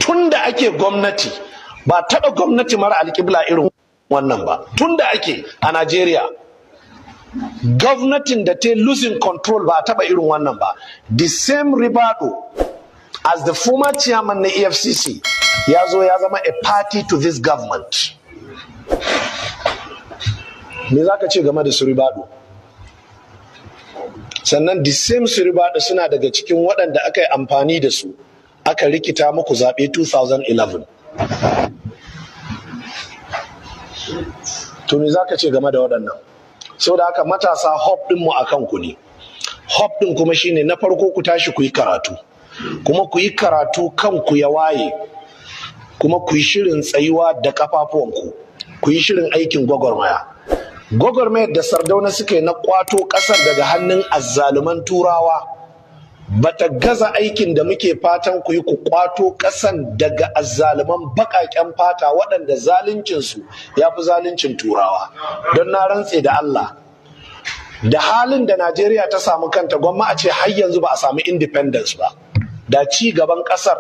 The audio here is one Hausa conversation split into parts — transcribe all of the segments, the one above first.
tun da ake gwamnati ba taɓa gwamnati mara alƙibla irin wannan ba, tun da ake a Najeriya gwamnatin da ta losing control ba taɓa irin wannan ba. The same Ribado as the former chairman na EFCC ya zo ya zama a party to this government. Me za ka ce game da su Ribado? Sannan the same su Ribado suna daga cikin waɗanda aka yi amfani da su aka rikita muku zaɓe 2011. To me za ka ce game da waɗannan? Sau da haka matasa hope ɗinmu a kanku ne. Hope ɗin kuma shine na farko ku tashi ku yi karatu, kuma ku yi karatu kanku ya waye, kuma ku yi shirin tsayuwa da kafafuwanku, ku yi shirin aikin gwagwarmaya. Gwagwarmayar da Sardauna suka yi na kwato ƙasar daga hannun azzaluman turawa bata gaza aikin da muke fatan ku yi ku kwato ƙasan daga azzaluman baƙaƙen fata waɗanda zaluncinsu ya fi zaluncin turawa. Don na rantse da Allah, da halin da Najeriya ta samu kanta gwamma a ce har yanzu ba a samu independence ba, da ci gaban ƙasar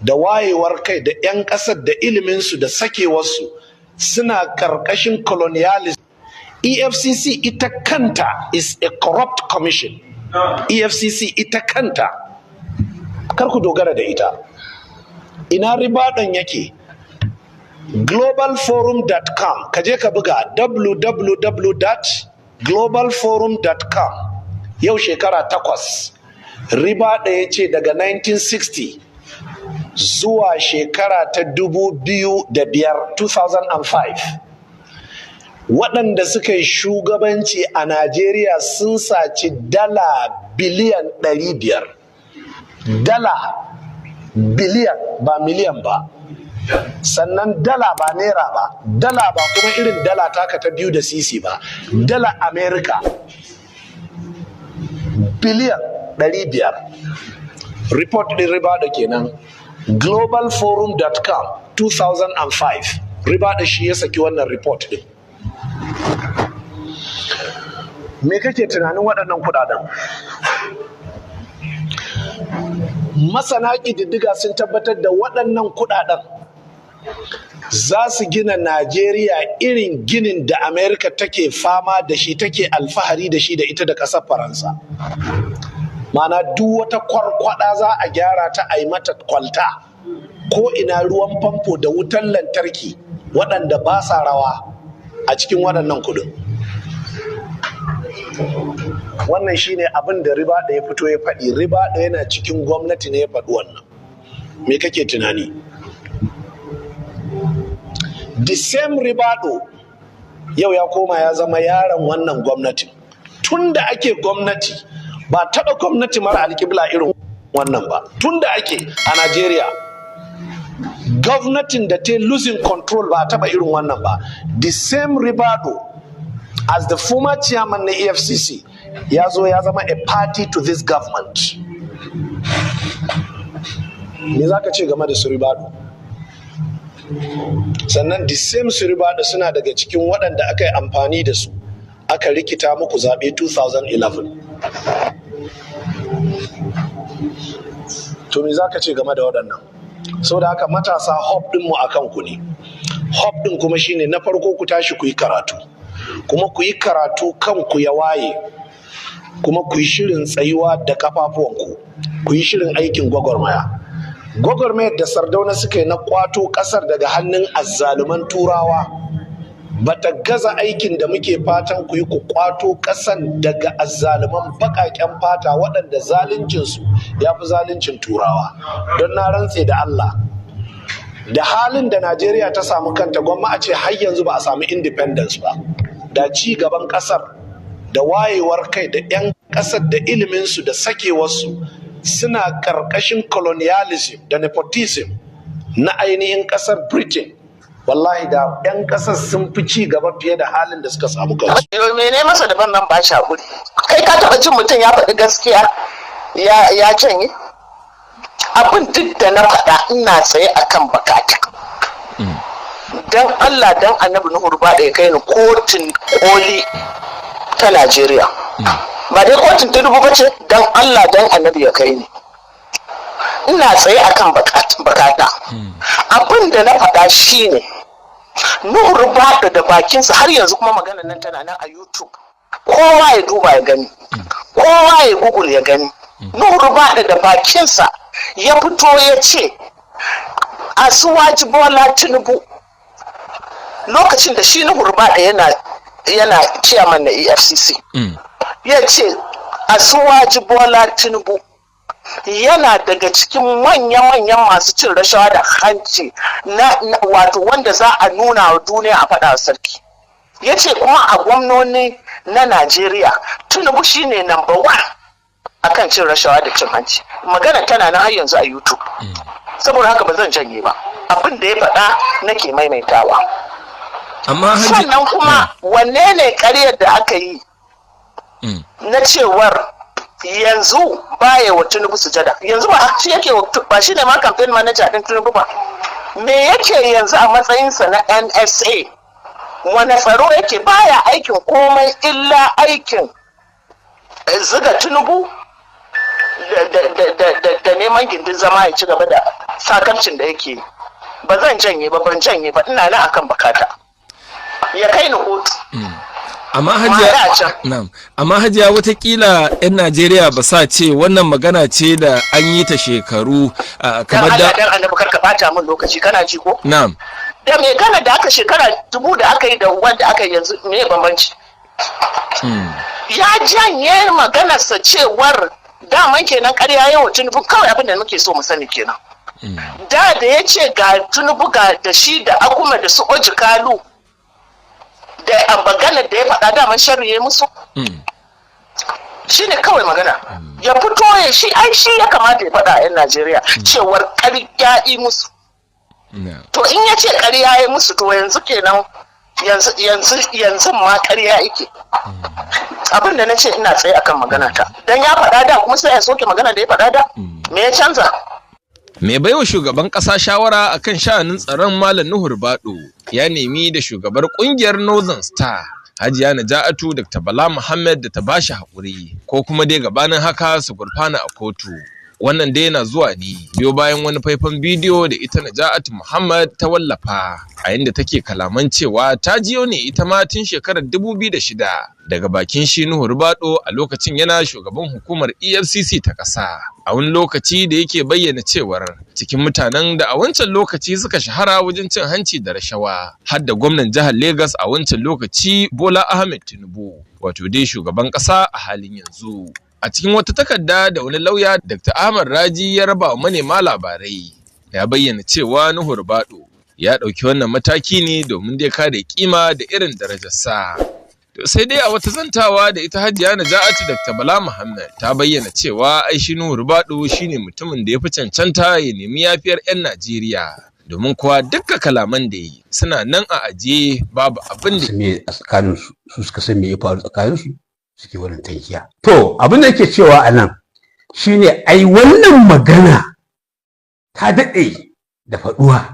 da wayewar kai da 'yan ƙasar da iliminsu da sakewarsu suna ƙarƙashin colonialism. EFCC ita kanta is a corrupt commission. EFCC ita kanta kar ku dogara da ita. Ina Ribadon yake? globalforum.com, ka je ka buga www.globalforum.com. yau shekara 8 Ribado ya ce daga 1960 zuwa shekara ta 2005 waɗanda suka yi shugabanci a Najeriya sun saci dala biliyan 500. Dala biliyan, ba miliyan ba. Sannan dala ba naira ba, dala ba kuma irin dala taka ta 2 da sisi ba, dala Amerika biliyan 500. Report ɗin Ribado kenan, globalforum.com 2005. Ribado shi ya saki wannan report ɗin. Me kake tunanin waɗannan kuɗaɗen? Masana ƙididdiga sun tabbatar da waɗannan kuɗaɗen za su gina Najeriya irin ginin da Amerika take fama da shi, take alfahari da shi da ita da ƙasar Faransa. Mana duk wata kwarkwada za a gyara ta a yi mata kwalta, ko ina ruwan famfo da wutar lantarki waɗanda ba sa rawa a cikin waɗannan kuɗin. Wannan shine abin da Ribado ya fito ya faɗi. Ribado yana cikin gwamnati ne ya faɗi wannan. Me kake tunani? The same Ribado yau ya koma ya zama yaron wannan gwamnati. Tun da ake gwamnati ba taɓa gwamnati mara alƙibla irin wannan ba. Tun da ake a Najeriya gwamnatin da ta losing control ba taɓa irin wannan ba. The same Ribado as the former chairman na EFCC ya zo ya zama a party to this government. Me za ka ce game da su Ribado? Sannan the same su Ribado suna daga cikin waɗanda aka yi amfani da su aka rikita muku zaɓe 2011. To me za ka ce game da waɗannan? Sau da haka matasa hope ɗinmu a kanku ne. Hope ɗin kuma shine na farko ku tashi ku yi karatu, kuma ku yi karatu kanku ya waye, kuma ku yi shirin tsayuwa da kafafuwanku, ku yi shirin aikin gwagwarmaya. Gwagwarmayar da Sardauna suka yi na kwato ƙasar daga hannun azzaluman turawa bata gaza aikin da muke fatan ku yi ku kwato ƙasan daga azzaluman baƙaƙen fata waɗanda zaluncinsu ya fi zaluncin turawa. Don na rantse da Allah, da halin da Najeriya ta samu kanta gwamma a ce har yanzu ba a samu independence ba, da ci gaban ƙasar da wayewar kai da 'yan ƙasar da iliminsu da sakewarsu suna ƙarƙashin colonialism da nepotism na ainihin ƙasar Britain. Wallahi da 'yan ƙasar sun fi ci gaba fiye da halin da suka samu kansu. Mene masa daban nan ba shakuri? Kai ka taɓa jin mutum ya faɗi gaskiya ya canye? Abin duk da na faɗa ina tsaye akan bakata. Dan Allah dan Annabi Nuhu Ribado ya kai ni kotun koli ta Najeriya. Ba dai kotun ta dubu bace, dan Allah dan Annabi ya kai ni. ina tsaye akan bakata. Abin da na faɗa shine Nuhu Ribadu da bakinsa har yanzu kuma magana nan tana nan a YouTube. Kowa ya duba ya gani, kowa ya Google ya gani. Nuhu Ribadu da bakinsa ya fito ya ce Asuwaji Bola Tinubu lokacin da shi Nuhu Ribadu yana chairman na EFCC. Ya ce Asuwaji Bola Tinubu yana daga cikin manya-manyan masu cin rashawa da hanci wato wanda za a nuna wa duniya a faɗa sarki. Ya ce kuma a gwamnoni na Najeriya Tinubu shine number 1 akan cin rashawa da cin hanci. Magana tana nan har yanzu a YouTube. Saboda haka ba zan janye ba. Abin da ya faɗa nake maimaitawa. Sannan kuma wanne ne ƙaryar da aka yi na cewar yanzu baya wa Tinubu sujada? Yanzu ba shi yake ba shi ne ma campaign manager din Tinubu ba. Me yake yanzu a matsayinsa na NSA? Wane tsaro yake? Baya aikin komai illa aikin zuga Tinubu da neman gindin zama ya ci gaba da sakarcin da yake. Ba zan janye ba, ban janye ba, ina nan akan bakata. Ya kai ni kotu. Amma hajiya watakila 'yan Najeriya ba sa ce wannan magana ce da an yi ta shekaru kamar da dan annabi karka bata min lokaci kana ji ko? Na'am. Da me gana da aka shekara 1000 da aka yi da wanda aka yi yanzu me bambanci? Ya janye maganarsa cewar daman kenan ƙarya yawa Tinubu, kawai abin da muke so mu sani kenan. Da ya ce ga Tinubu ga da shi da Akuma da su Oji Kalu da maganar da ya faɗa daman sharri ya musu. Shi ne kawai magana. Ya fito ya shi ya kamata ya faɗa a 'yan Najeriya cewar ƙarya yi musu. To in ya ce ƙarya ya musu to yanzu kenan yanzu ma ƙarya yake. Abin da na ce ina tsaye akan magana ta. Dan ya faɗa da kuma sai ya soke magana da ya faɗa da. Me ya canza? Mai baiwa shugaban ƙasa shawara akan sha'anin tsaron Malam Nuhu Ribadu ya nemi da shugabar ƙungiyar Northern Star Hajiya Naja'atu Dr. Bala Muhammad da ta bashi haƙuri ko kuma dai gabanin haka su gurfana a kotu. Wannan dai yana zuwa ne biyo bayan wani faifan bidiyo da ita Naja'atu Muhammad ta wallafa a inda take kalaman cewa ta jiyo ne ita ma tun shekarar 2006 daga bakin shi Nuhu Ribadu a lokacin yana shugaban hukumar EFCC ta ƙasa. A wani lokaci da yake bayyana cewar cikin mutanen da a wancan lokaci suka shahara wajen cin hanci da rashawa har da gwamnan jihar Legas a wancan lokaci Bola Ahmed Tinubu, wato dai shugaban ƙasa a halin yanzu. A cikin wata takarda da wani lauya Dr. Ahmad Raji ya raba wa manema labarai ya bayyana cewa Nuhu Ribadu ya ɗauki wannan mataki ne domin dai kare kima da irin darajarsa. To sai dai a wata zantawa da ita Hajiya Naja'atu Dr. Bala Muhammad ta bayyana cewa ai shi Nuhu Ribadu shine mutumin da ya fi cancanta ya nemi yafiyar 'yan Najeriya. Domin kuwa dukkan kalaman da yi suna nan a ajiye babu abin da me a tsakaninsu su suka san me ya faru tsakaninsu suke wannan tankiya. To abin da yake cewa a nan shine ai wannan magana ta daɗe da faɗuwa.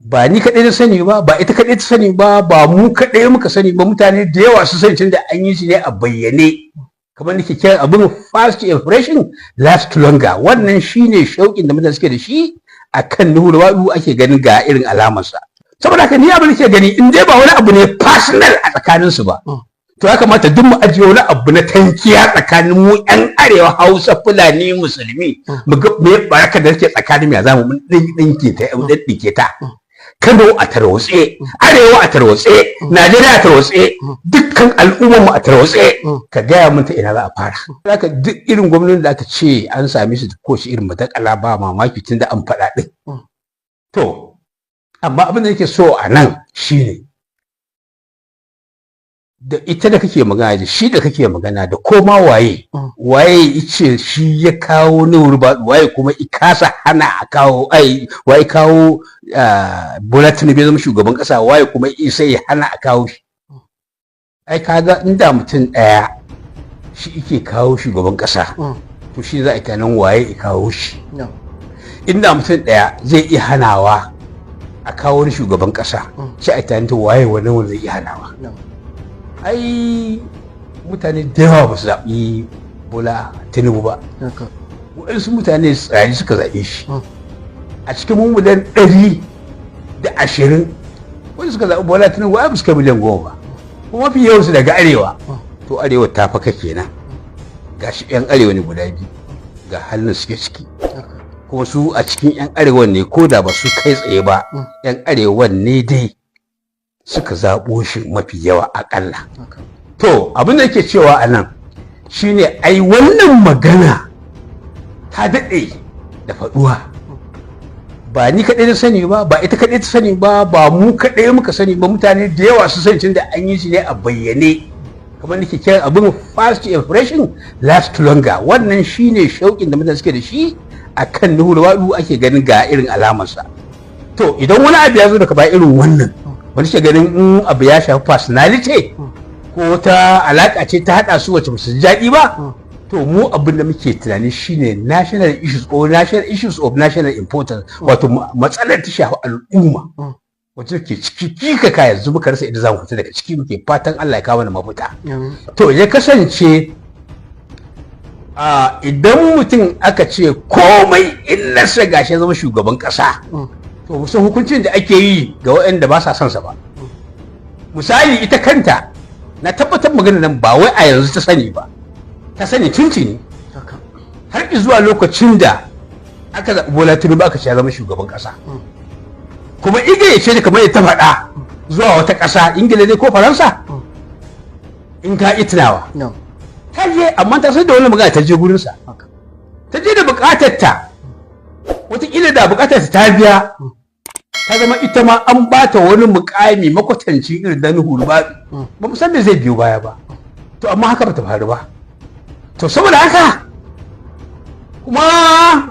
Ba ni kaɗai na sani ba, ba ita kaɗai ta sani ba, ba mu kaɗai muka sani ba, mutane da yawa su sani tunda an yi shi ne a bayyane. Kamar nake kiran abin fast impression last longer. Wannan shine shauƙin da mutane suke da shi akan Nuhu Ribadu ake ganin ga irin alamarsa. Saboda haka ni abin da ke gani in dai ba wani abu ne personal a tsakaninsu ba. To ya kamata duk mu ajiye wani abu na tankiya tsakanin mu yan arewa Hausa Fulani Musulmi mu ga me baraka da take tsakanin mu ya zamu mun dinke ta mu daddike ta. Kano a tarwatse, Arewa a tarwatse, Najeriya a tarwatse, dukkan al'ummar mu a tarwatse. Ka gaya mun ta ina za a fara. Haka duk irin gwamnatin da aka ce an same su ko shi irin matakala ba mamaki tunda an faɗa din. To amma abin da yake so a nan shine da ita da kake magana da shi da kake magana da koma waye yace shi ya kawo Nuhu Ribadu, waye kuma ikasa hana a kawo waye kawo Bola Tinubu ya zama shugaban kasa, waye kuma isa ya hana a kawo shi. Ai kaga inda mutum daya shi yake kawo shugaban kasa to shi za a kanan waye ya kawo shi. Inda mutum daya zai iya hanawa a kawo wani shugaban kasa shi a tantance waye wani zai iya hanawa. Ai mutane da yawa ba su zaɓi Bola Tinubu ba. waɗansu mutane tsari suka zaɓe shi a cikin miliyan 120 wanda suka zaɓi Bola Tinubu ba suka miliyan 10 ba kuma mafi yawansu daga arewa to arewa ta faka kenan gashi yan arewa ne guda biyu ga halin suke ciki kuma su a cikin yan arewa ne ko da ba su kai tsaye ba yan arewa ne dai suka zaɓo shi mafi yawa akalla to abin da yake cewa a nan shine ai wannan magana ta daɗe da faɗuwa ba ni kaɗai na sani ba ba ita kaɗai ta sani ba ba mu kaɗai muka sani ba mutane da yawa su sani tun da an yi shi ne a bayyane kamar nake kiran abin fast impression last longer wannan shine shauƙin da mutane suke da shi akan Nuhu Ribadu ake ganin ga irin alamarsa to idan wani abu ya zo daga ba irin wannan wani ke ganin in abu ya shafi personality ko ta alaƙa ce ta haɗa su wacce ba su jaɗi ba to mu abin da muke tunani shine national issues or national issues of national importance wato matsalar ta shafi al'umma wacce ke ciki ka yanzu muka rasa idan za mu fita daga ciki muke fatan Allah ya kawo mana mafita to ya kasance idan mutum aka ce komai in nasa gashi zama shugaban kasa to musan hukuncin da ake yi ga waɗanda ba sa son sa ba misali ita kanta na tabbatar magana nan ba wai a yanzu ta sani ba ta sani tuntuni har zuwa lokacin da aka zaɓi Bola Tinubu aka ce ya zama shugaban ƙasa kuma Ingila ce da kamar ta faɗa zuwa wata ƙasa Ingila ne ko Faransa in ka yi tunawa ta je amma ta san da wani magana ta je gurinsa ta je da buƙatar ta wataƙila da buƙatar ta biya ta zama ita ma an ba ta wani muƙami makwatanci irin da Nuhu Ribadu ba mu san me zai biyo baya ba to amma haka ba ta faru ba to saboda haka kuma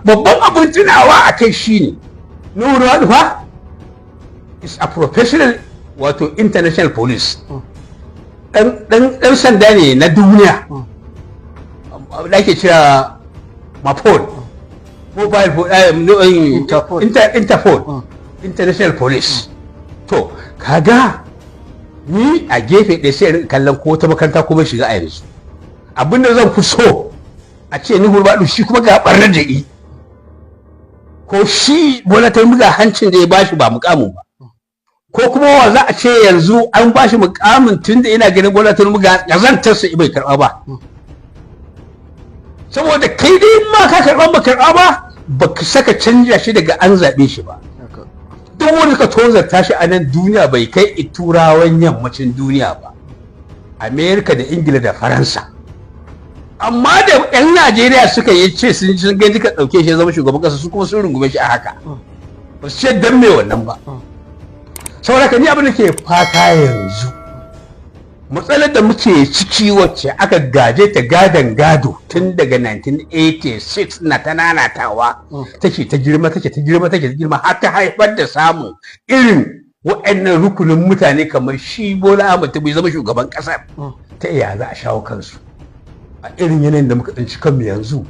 babban abin tunawa a kai shine Nuhu Ribadu fa is a professional wato international police dan sanda ne na duniya da ake cewa Mapol Interpol international police to kaga ni a gefe ɗaya sai kallon ko ta makaranta kuma shiga a yanzu abin da zan fi so a ce Nuhu Ribadu shi kuma ga barnar da yi ko shi Bola Tinubu ga hancin da ya bashi ba mukamin ba ko kuma wa za a ce yanzu an bashi mukamin tun da ina ganin Bola Tinubu ga gazantarsa bai karɓa ba saboda kai dai ma ka karɓa ba karɓa ba ka saka canja shi daga an zaɓe shi ba duk wani ka tozarta shi a nan duniya bai kai turawan yammacin duniya ba Amerika da Ingila da Faransa amma da 'yan Najeriya suka yi ce sun gani ka ɗauke shi zama shugaban ƙasa su kuma sun rungume shi a haka ba su ce dan me wannan ba saboda ka ni abin da ke fata yanzu matsalar da muke ciki wacce aka gaje ta gadon gado tun daga 1986 na ta nanatawa take ta girma har ta haifar da samun irin waɗannan rukunin mutane kamar shi Bola Ahmed Tinubu zama shugaban ƙasar ta iya za a shawo kansu a irin yanayin da muka tsinci kanmu yanzu